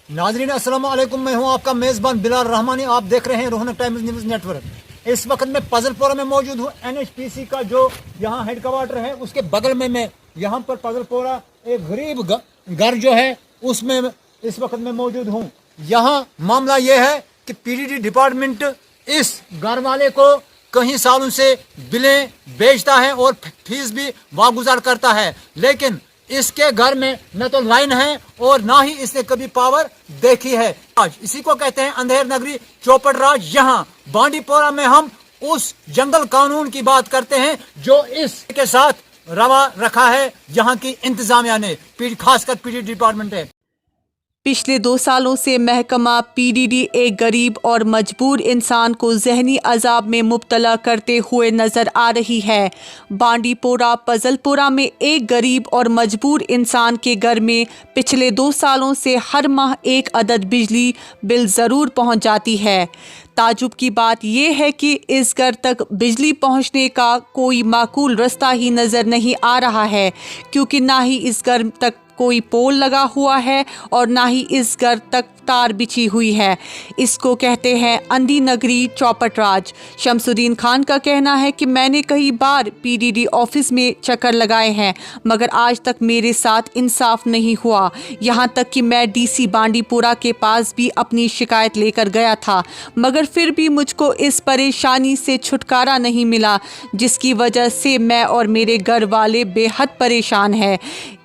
नाज़रीन अस्सलाम वालेकुम, मैं हूं आपका मेज़बान बिलाल रहमानी। आप देख रहे हैं रोहनक टाइम्स न्यूज़ नेटवर्क। इस वक्त मैं पजलपुरा में मौजूद हूं। NHPC का जो यहां हेडक्वार्टर है उसके बगल में मैं यहां पर पजलपुरा एक गरीब घर जो है उसमें इस वक्त मैं मौजूद हूं। यहां मामला ये है कि PDD डिपार्टमेंट इस घर वाले को कई सालों से बिलें बेचता है और फीस भी वागुजार करता है, लेकिन इसके घर में न तो लाइन है और ना ही इसने कभी पावर देखी है। आज इसी को कहते हैं अंधेर नगरी चौपड़ राज। यहाँ बांडीपोरा में हम उस जंगल कानून की बात करते हैं जो इसके साथ रवा रखा है यहाँ की इंतजामिया ने, खासकर PDD डिपार्टमेंट है। पिछले 2 सालों से महकमा PDD एक गरीब और मजबूर इंसान को ज़हनी अजाब में मुब्तला करते हुए नज़र आ रही है। बांडीपोरा पजलपुरा में एक गरीब और मजबूर इंसान के घर में पिछले 2 सालों से हर माह एक अदद बिजली बिल ज़रूर पहुंच जाती है। ताजुब की बात यह है कि इस घर तक बिजली पहुंचने का कोई माकूल रास्ता ही नज़र नहीं आ रहा है, क्योंकि ना ही इस घर तक कोई पोल लगा हुआ है और ना ही इस घर तक तार बिछी हुई है। इसको कहते हैं अंधी नगरी चौपट राज। शमसुद्दीन खान का कहना है कि मैंने कई बार PDD ऑफिस में चक्कर लगाए हैं, मगर आज तक मेरे साथ इंसाफ नहीं हुआ। यहाँ तक कि मैं DC बांडीपुरा के पास भी अपनी शिकायत लेकर गया था, मगर फिर भी मुझको इस परेशानी से छुटकारा नहीं मिला, जिसकी वजह से मैं और मेरे घर वाले बेहद परेशान हैं।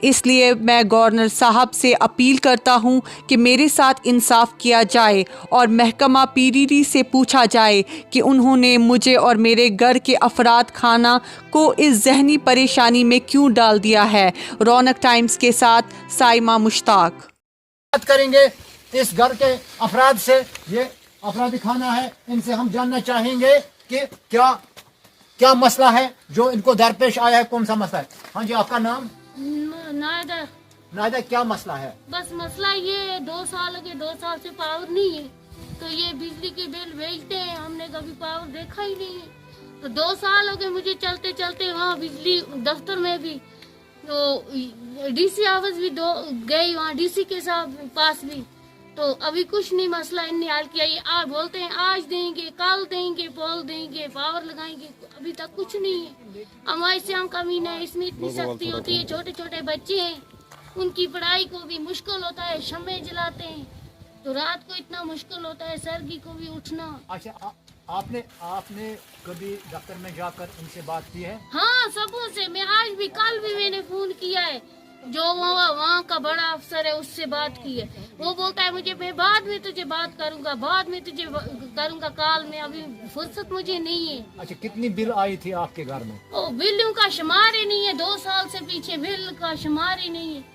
इसलिए मैं गवर्नर साहब से अपील करता हूं कि मेरे साथ इंसाफ किया जाए और महकमा PDD से पूछा जाए कि उन्होंने मुझे और मेरे घर के अफराद खाना को इस जहनी परेशानी में क्यों डाल दिया है। रौनक टाइम्स के साथ साइमा मुश्ताक। बात करेंगे इस घर के अफराद से। ये अफरादी खाना है, इनसे हम जानना चाहेंगे कि क्या मसला है जो इनको दरपेश आया है, कौन सा मसला है। हाँ जी, आपका नाम? नायदा, क्या मसला है? बस मसला ये है, 2 साल से पावर नहीं है, तो ये बिजली के बिल भेजते हैं, हमने कभी पावर देखा ही नहीं है। तो 2 साल हो गए मुझे चलते चलते, वहाँ बिजली दफ्तर में भी, तो DC ऑफिस भी गई, वहाँ DC के पास भी, तो अभी कुछ नहीं मसला इन्हें हल किया। ये आज बोलते हैं आज देंगे, कल देंगे, पोल देंगे, पावर लगाएंगे, अभी तक कुछ नहीं है। हमारे से हम कमी नहीं, इसमें इतनी सख्ती होती है। छोटे छोटे बच्चे हैं, उनकी पढ़ाई को भी मुश्किल होता है, शम्मे जलाते हैं तो रात को इतना मुश्किल होता है, सर्दी को भी उठना। अच्छा, आपने कभी दफ्तर में जाकर उनसे बात की है? हाँ, सबों से। मैं आज भी, कल भी मैंने फोन किया है, जो वहाँ का बड़ा अफसर है उससे बात की है। वो बोलता है मुझे, मैं बाद में तुझे बात करूंगा, बाद में तुझे करूंगा कॉल में, अभी फुर्सत मुझे नहीं है। अच्छा, कितनी बिल आई थी आपके घर में? ओ, बिलों का शुमार ही नहीं है, 2 साल से पीछे बिल का शुमार ही नहीं है।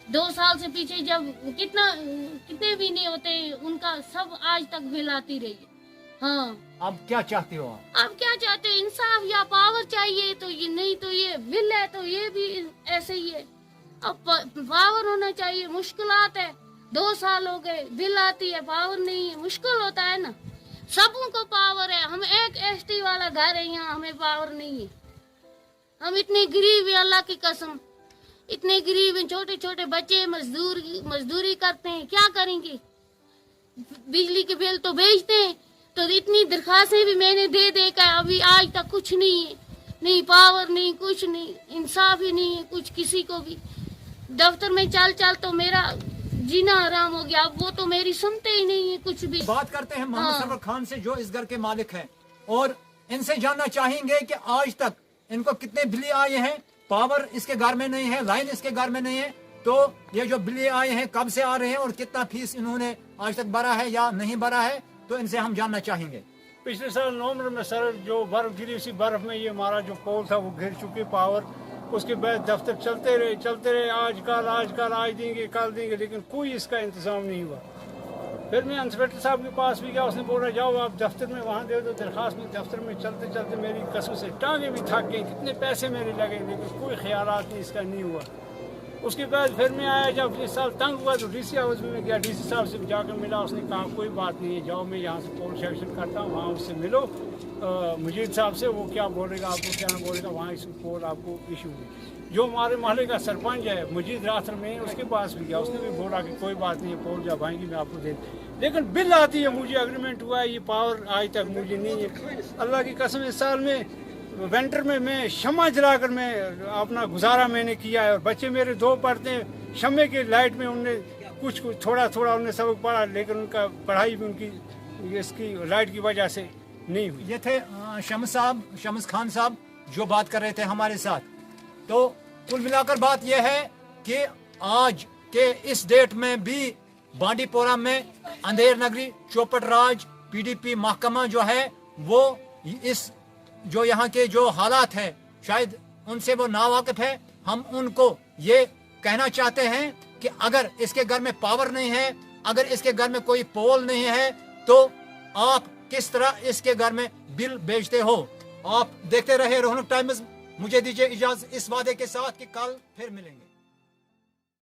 2 साल से पीछे जब कितने भी नहीं होते उनका, सब आज तक बिल आती रही है। हाँ, अब क्या चाहती हो आप? अब क्या चाहते हो? इंसाफ या पावर चाहिए, तो ये नहीं तो ये बिल है तो ये भी ऐसे ही है। अब पावर होना चाहिए, मुश्किलात है। 2 साल हो गए, बिल आती है, पावर नहीं है, मुश्किल होता है ना। सबों को पावर है, हम एक ST वाला घर है यहाँ, हमें पावर नहीं है। हम इतने गरीब है, अल्लाह की कसम, इतने गरीब हैं। छोटे छोटे बच्चे मजदूरी करते हैं, क्या करेंगे? बिजली के बिल तो भेजते हैं, तो इतनी दरखास्तें भी मैंने दे कर अभी आज तक कुछ नहीं है, नहीं पावर, नहीं कुछ नहीं, इंसाफ ही नहीं है कुछ किसी को भी। दफ्तर में चल तो मेरा जीना आराम हो गया, अब वो तो मेरी सुनते ही नहीं है कुछ भी। बात करते हैं मोहम्मद सरवर खान से, जो इस घर के मालिक हैं, और इनसे जानना चाहेंगे कि आज तक इनको कितने बिल आए हैं। पावर इसके घर में नहीं है, लाइन इसके घर में नहीं है, तो ये जो बिल आए हैं कब से आ रहे हैं और कितना फीस इन्होंने आज तक भरा है या नहीं भरा है, तो इनसे हम जानना चाहेंगे। पिछले साल नवंबर में सर जो बर्फ गिरी, उसी बर्फ में ये हमारा जो पोल था वो गिर चुकी पावर। उसके बाद दफ्तर चलते रहे, आज देंगे, कल देंगे, लेकिन कोई इसका इंतजाम नहीं हुआ। फिर मैं इंस्पेक्टर साहब के पास भी गया, उसने बोला जाओ आप दफ्तर में वहाँ दे दो दरखास्त में। दफ्तर में चलते चलते मेरी कसम से टांगे भी थक गई, कितने पैसे मेरे लगे, लेकिन कोई ख्यालात नहीं, इसका नहीं हुआ। उसके बाद फिर मैं आया, जब इस साल तंग हुआ तो DC हाउस में गया, DC साहब से जाकर मिला, उसने कहा कोई बात नहीं है, जाओ मैं यहाँ से पोल सेक्शन करता हूँ, वहाँ उससे मिलो, मुजीद साहब से, वो क्या बोलेगा आपको, क्या ना बोलेगा, वहाँ इस पोल आपको इशू हुई। जो हमारे मोहल्ले का सरपंच है मुजीद रात्र में, उसके पास भी गया, उसने भी बोला कि कोई बात नहीं है, पोल जब आएंगी मैं आपको दे, लेकिन बिल आती है, मुझे एग्रीमेंट हुआ है, ये पावर आज तक मुझे नहीं है। अल्लाह की कसम इस साल में विंटर में मैं शम्मा जलाकर मैं अपना गुजारा मैंने किया है, और बच्चे मेरे 2 पढ़ते हैं शम्मे के लाइट में, उनने कुछ थोड़ा थोड़ा उन्हें सबक पढ़ा, लेकिन उनका पढ़ाई भी उनकी इसकी लाइट की वजह से नहीं हुई। ये थे शम्स खान साहब जो बात कर रहे थे हमारे साथ। तो कुल मिलाकर बात यह है कि आज के इस डेट में भी बांडीपोरा में अंधेर नगरी चौपट राज पीडीपी महकमा जो है वो इस जो यहाँ के जो हालात है शायद उनसे वो नावाकिफ है। हम उनको ये कहना चाहते हैं कि अगर इसके घर में पावर नहीं है, अगर इसके घर में कोई पोल नहीं है, तो आप किस तरह इसके घर में बिल भेजते हो। आप देखते रहे रोहनक टाइम्स। मुझे दीजिए इजाजत इस वादे के साथ कि कल फिर मिलेंगे।